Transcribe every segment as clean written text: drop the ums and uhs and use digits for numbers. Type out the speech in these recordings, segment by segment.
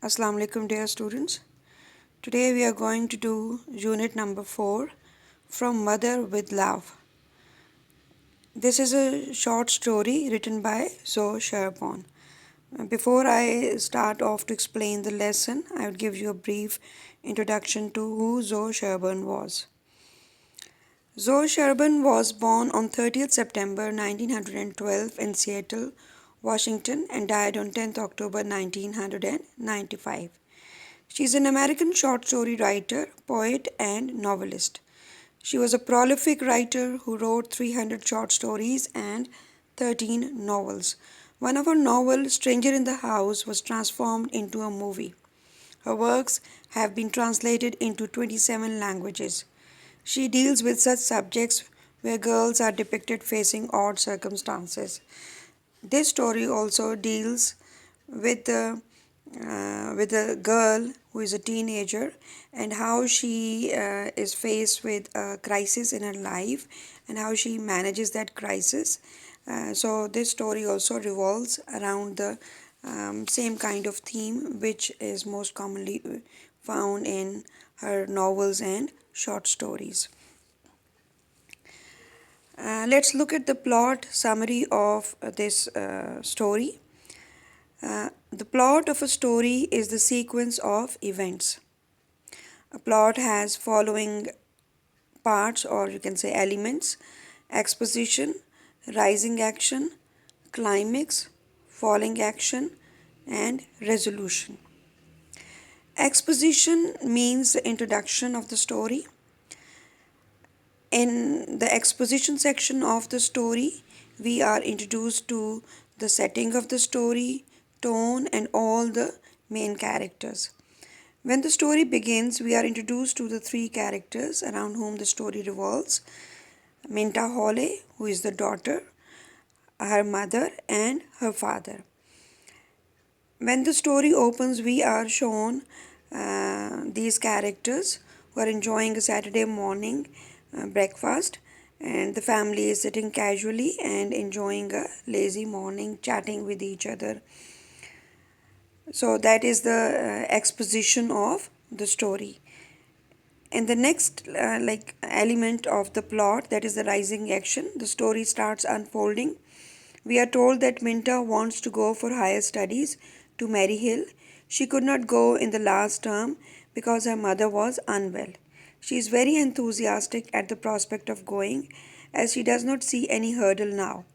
Assalamu alaikum dear students. Today we are going to do unit number 4 from Mother with Love. This is a short story written by Zoe Sherburne. Before I start off to explain the lesson, I will give you a brief introduction to who Zoe Sherburne was. Zoe Sherburne was born on 30th September 1912 in Seattle, Washington and died on 10th October 1995. She is an American short story writer, poet, and novelist. She was a prolific writer who wrote 300 short stories and 13 novels. One of her novels, Stranger in the House, was transformed into a movie. Her works have been translated into 27 languages. She deals with such subjects where girls are depicted facing odd circumstances. This story also deals with a girl who is a teenager and how she is faced with a crisis in her life and how she manages that crisis. So this story also revolves around the same kind of theme which is most commonly found in her novels and short stories. Let's look at the plot summary of this story. The plot of a story is the sequence of events. A plot has following parts, or you can say elements: exposition, rising action, climax, falling action, and resolution. Exposition means the introduction of the story. In the exposition section of the story, we are introduced to the setting of the story, tone, and all the main characters. When the story begins, we are introduced to the three characters around whom the story revolves: Minta Hawley, who is the daughter, her mother, and her father. When the story opens, we are shown these characters who are enjoying a Saturday morning breakfast, and the family is sitting casually and enjoying a lazy morning, chatting with each other. So that is the exposition of the story. And the next element of the plot, that is the rising action, the story starts unfolding. We are told that Minta wants to go for higher studies to Maryhill. She could not go in the last term because her mother was unwell. She is very enthusiastic at the prospect of going, as she does not see any hurdle now.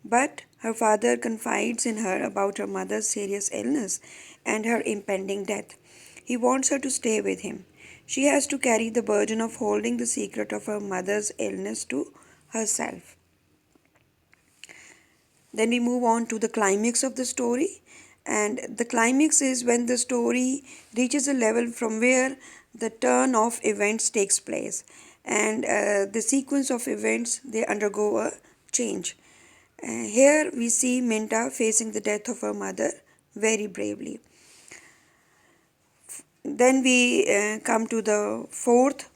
But her father confides in her about her mother's serious illness and her impending death. He wants her to stay with him. She has to carry the burden of holding the secret of her mother's illness to herself. Then we move on to the climax of the story, and the climax is when the story reaches a level from where the turn of events takes place, and the sequence of events, they undergo a change. Here we see Minta facing the death of her mother very bravely. Then we come to the fourth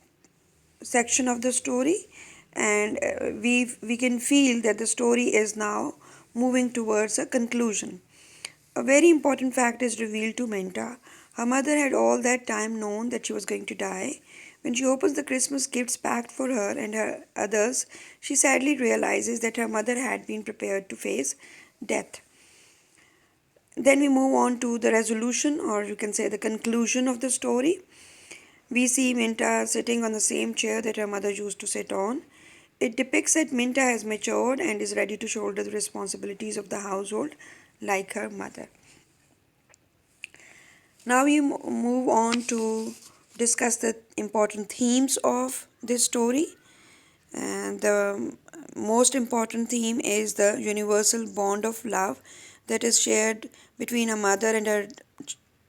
section of the story, and we can feel that the story is now moving towards a conclusion. A very important fact is revealed to Minta. Her mother had all that time known that she was going to die. When she opens the Christmas gifts packed for her and her others, she sadly realizes that her mother had been prepared to face death. Then we move on to the resolution, or you can say the conclusion of the story. We see Minta sitting on the same chair that her mother used to sit on. It depicts that Minta has matured and is ready to shoulder the responsibilities of the household like her mother. Now we move on to discuss the important themes of this story. And the most important theme is the universal bond of love that is shared between a mother and her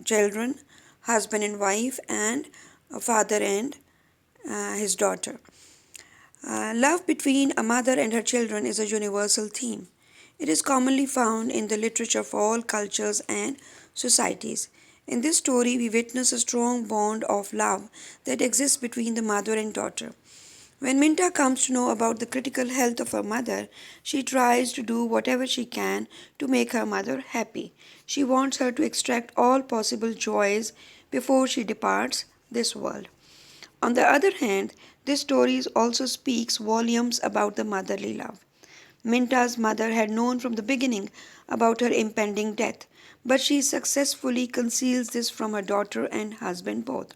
children, husband and wife, and a father and his daughter. Love between a mother and her children is a universal theme. It is commonly found in the literature of all cultures and societies. In this story, we witness a strong bond of love that exists between the mother and daughter. When Minta comes to know about the critical health of her mother, she tries to do whatever she can to make her mother happy. She wants her to extract all possible joys before she departs this world. On the other hand, this story also speaks volumes about the motherly love. Minta's mother had known from the beginning about her impending death, but she successfully conceals this from her daughter and husband both.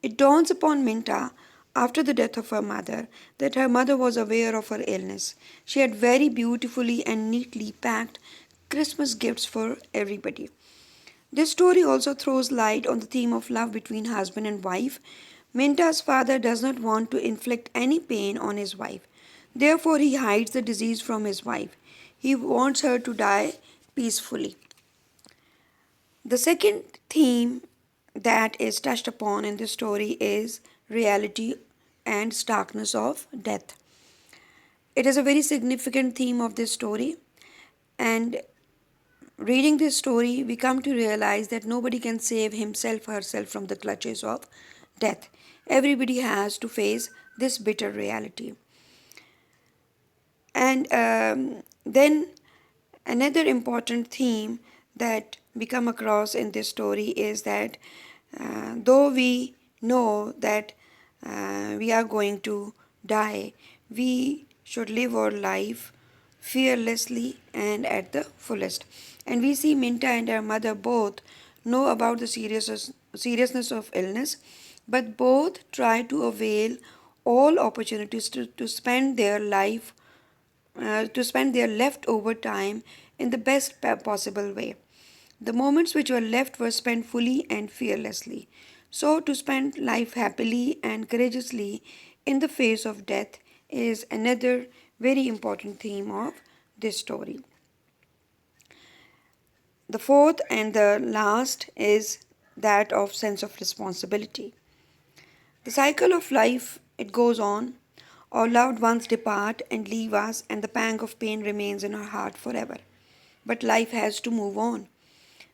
It dawns upon Minta after the death of her mother that her mother was aware of her illness. She had very beautifully and neatly packed Christmas gifts for everybody. This story also throws light on the theme of love between husband and wife. Minta's father does not want to inflict any pain on his wife. Therefore, he hides the disease from his wife. He wants her to die peacefully. The second theme that is touched upon in this story is reality and starkness of death. It is a very significant theme of this story, and reading this story, we come to realize that nobody can save himself or herself from the clutches of death. Everybody has to face this bitter reality. And then another important theme that we come across in this story is that though we know that we are going to die, we should live our life fearlessly and at the fullest. And we see Minta and her mother both know about the seriousness of illness, but both try to avail all opportunities to spend their life to spend their leftover time in the best possible way. The moments which were left were spent fully and fearlessly. So, to spend life happily and courageously in the face of death is another very important theme of this story. The fourth and the last is that of sense of responsibility. The cycle of life, it goes on. Our loved ones depart and leave us, and the pang of pain remains in our heart forever. But life has to move on.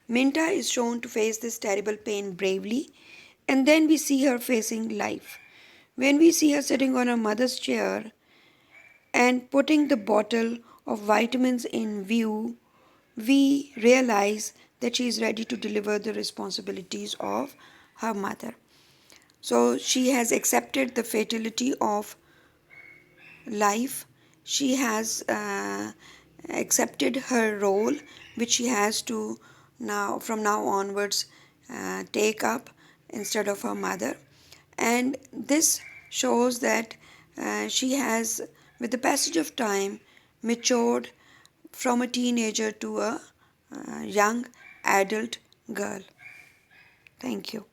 Minta is shown to face this terrible pain bravely, and then we see her facing life. When we see her sitting on her mother's chair and putting the bottle of vitamins in view, we realize that she is ready to deliver the responsibilities of her mother. So she has accepted the fatality of life. She has accepted her role, which she has to now, from now onwards, take up instead of her mother. And this shows that she has, with the passage of time, matured from a teenager to a young adult girl. Thank you.